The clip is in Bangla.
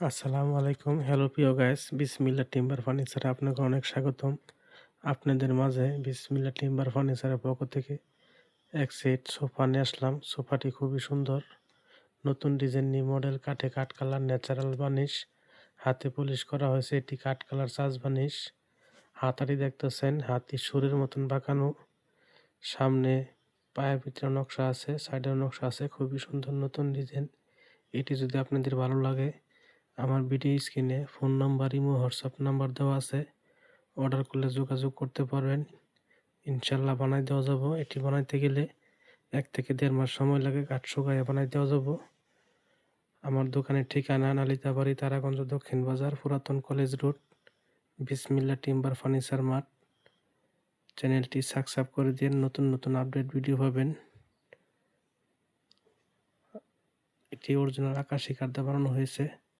আসসালামু আলাইকুম। হ্যালো প্রিয় গাইস, বিসমিল্লাহ টিম্বার ফার্নিচারে আপনাকে অনেক স্বাগতম। আপনাদের মাঝে বিসমিল্লাহ টিম্বার ফার্নিচারের পক্ষ থেকে এক সেট সোফা নিয়ে আসলাম। সোফাটি খুবই সুন্দর, নতুন ডিজাইন, নিউ মডেল, কাঠে কাঠ কালার, ন্যাচারাল বানিশ, হাতে পলিশ করা হয়েছে। এটি কাঠ কালার চাষ বানিশ। হাতাটি দেখতেছেন হাতি সুরের মতন বাঁকানো, সামনে পায়ের ভিতরে নকশা আছে, সাইডের নকশা আছে, খুবই সুন্দর নতুন ডিজাইন। এটি যদি আপনাদের ভালো লাগে, আমার ভিডিও স্ক্রিনে phone number, imo, WhatsApp number দেওয়া আছে। অর্ডার করলে যোগাযোগ করতে পারবেন, ইনশাল্লাহ বানাই দেওয়া যাব। এটি বানাইতে গেলে 1 থেকে 1.5 মাস সময় লাগে। কাঠ শুকাইয়া বানাই দেওয়া যাব। আমার দোকানের ঠিকানা নালিতাবাড়ি, তারাগঞ্জ, দক্ষিণ বাজার, পুরাতন কলেজ রোড, বিসমিল্লাহ টিম্বার ফার্নিচার মার্ট। চ্যানেলটি সাবস্ক্রাইব করে দিন, নতুন নতুন আপডেট ভিডিও পাবেন। এটি অরিজিনাল আকাশি কাঠ দিয়ে বানানো হয়েছে।